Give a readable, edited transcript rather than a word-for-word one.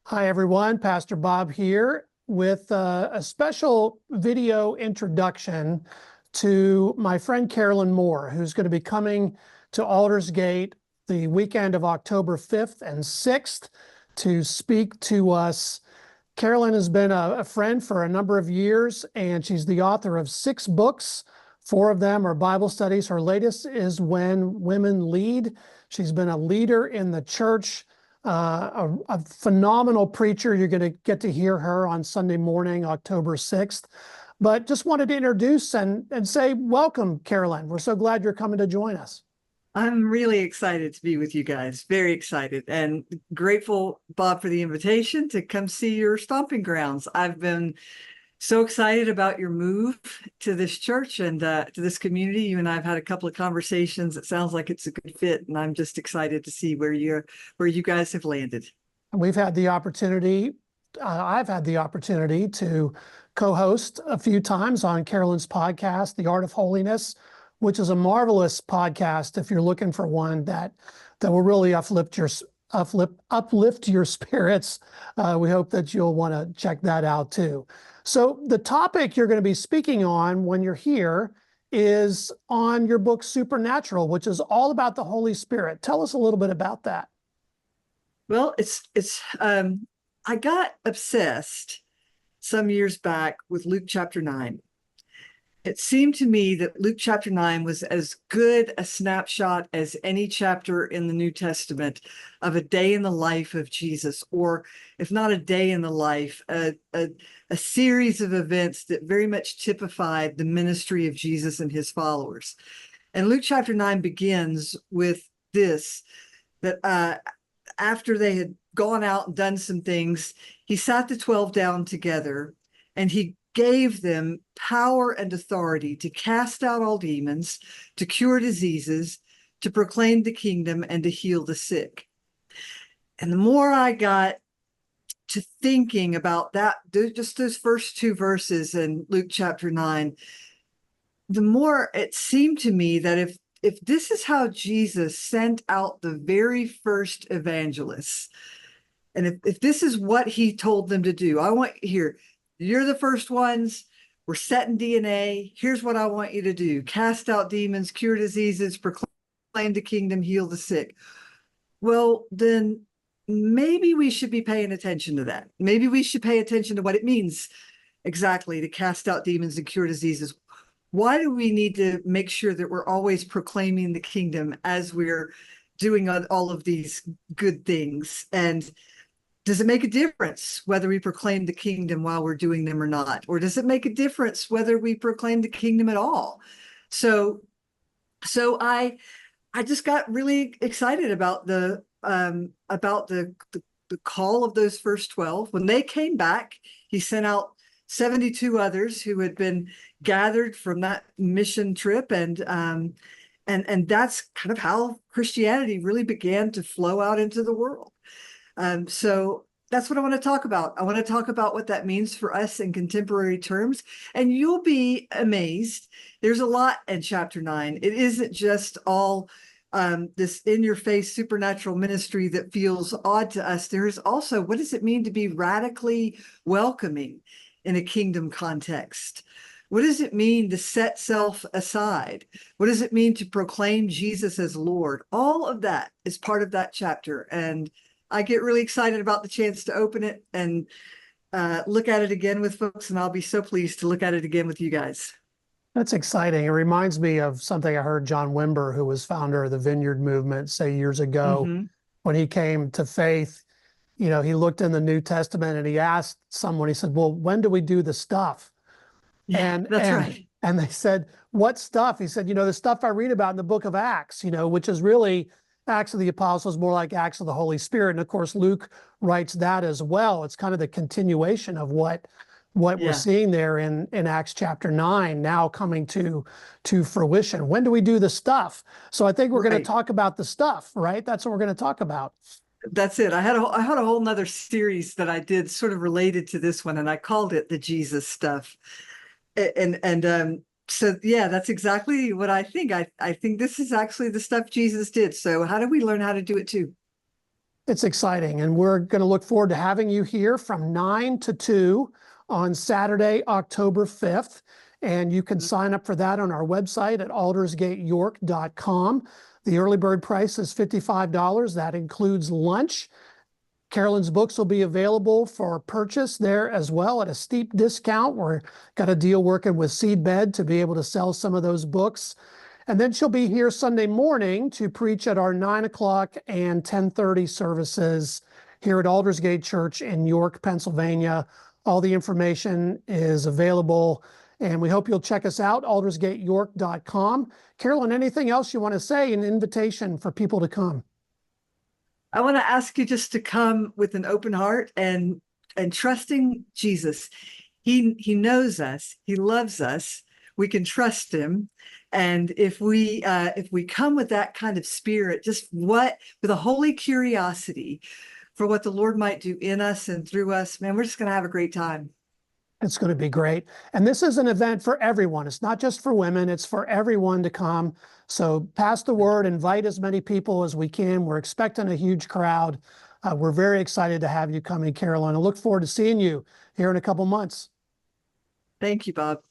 Hi, everyone. Pastor Bob here with a special video introduction to my friend Carolyn Moore, who's going to be coming to Aldersgate the weekend of October 5th and 6th to speak to us. Carolyn has been a friend for a number of years, and she's the author of 6 books. 4 of them are Bible studies. Her latest is When Women Lead. She's been a leader in the church. A phenomenal preacher. You're going to get to hear her on Sunday morning, October 6th. But just wanted to introduce and say, welcome, Carolyn. We're so glad you're coming to join us. I'm really excited to be with you guys. Very excited and grateful, Bob, for the invitation to come see your stomping grounds. I've been so excited about your move to this church and to this community. You and I have had a couple of conversations. It sounds like it's a good fit, and I'm just excited to see where you guys have landed. We've had the opportunity, I've had the opportunity to co-host a few times on Carolyn's podcast, The Art of Holiness, which is a marvelous podcast if you're looking for one that will really uplift your spirits. We hope that you'll want to check that out too. So the topic you're going to be speaking on when you're here is on your book, Supernatural, which is all about the Holy Spirit. Tell us a little bit about that. Well, I got obsessed some years back with Luke chapter 9. It seemed to me that Luke chapter 9 was as good a snapshot as any chapter in the New Testament of a day in the life of Jesus, or if not a day in the life, a series of events that very much typified the ministry of Jesus and his followers. And Luke chapter 9 begins with this, that after they had gone out and done some things, he sat the 12 down together, and he gave them power and authority to cast out all demons, to cure diseases, to proclaim the kingdom, and to heal the sick. And the more I got to thinking about that, just those first 2 verses in Luke chapter 9, the more it seemed to me that if this is how Jesus sent out the very first evangelists, and if this is what he told them to do, I want here, you're the first ones. We're setting DNA. Here's what I want you to do. Cast out demons, cure diseases, proclaim the kingdom, heal the sick. Well, then maybe we should be paying attention to that. Maybe we should pay attention to what it means exactly to cast out demons and cure diseases. Why do we need to make sure that we're always proclaiming the kingdom as we're doing all of these good things? And does it make a difference whether we proclaim the kingdom while we're doing them or not? Or does it make a difference whether we proclaim the kingdom at all? So I just got really excited about the call of those first 12. When they came back, he sent out 72 others who had been gathered from that mission trip, and that's kind of how Christianity really began to flow out into the world. So that's what I want to talk about. I want to talk about what that means for us in contemporary terms. And you'll be amazed. There's a lot in chapter 9. It isn't just all this in-your-face supernatural ministry that feels odd to us. There is also, what does it mean to be radically welcoming in a kingdom context? What does it mean to set self aside? What does it mean to proclaim Jesus as Lord? All of that is part of that chapter. And I get really excited about the chance to open it and look at it again with folks, and I'll be so pleased to look at it again with you guys. That's exciting. It reminds me of something I heard John Wimber, who was founder of the Vineyard Movement, say years ago. When he came to faith. He looked in the New Testament and he asked someone, he said, well, when do we do the stuff? Yeah, that's right. And they said, what stuff? He said, the stuff I read about in the book of Acts, which is really Acts of the Apostles, more like Acts of the Holy Spirit. And of course, Luke writes that as well. It's kind of the continuation of what we're seeing there in Acts chapter 9, now coming to fruition. When do we do the stuff? So I think we're going to talk about the stuff, right? That's what we're going to talk about. That's it. I had a whole nother series that I did sort of related to this one, and I called it the Jesus stuff. So yeah, that's exactly what I think. I think this is actually the stuff Jesus did. So how do we learn how to do it too? It's exciting, and we're going to look forward to having you here from 9 to 2 on Saturday, October 5th. And you can sign up for that on our website at aldersgateyork.com. The early bird price is $55. That includes lunch. Carolyn's books will be available for purchase there as well at a steep discount. We're got a deal working with Seedbed to be able to sell some of those books. And then she'll be here Sunday morning to preach at our 9 o'clock and 10:30 services here at Aldersgate Church in York, Pennsylvania. All the information is available, and we hope you'll check us out, aldersgateyork.com. Carolyn, anything else you want to say, an invitation for people to come? I want to ask you just to come with an open heart and trusting Jesus. He knows us. He loves us. We can trust him. And if we come with that kind of spirit, with a holy curiosity for what the Lord might do in us and through us, man, we're just going to have a great time. It's going to be great. And this is an event for everyone. It's not just for women, it's for everyone to come. So pass the word, invite as many people as we can. We're expecting a huge crowd. We're very excited to have you coming, Carolyn. I look forward to seeing you here in a couple months. Thank you, Bob.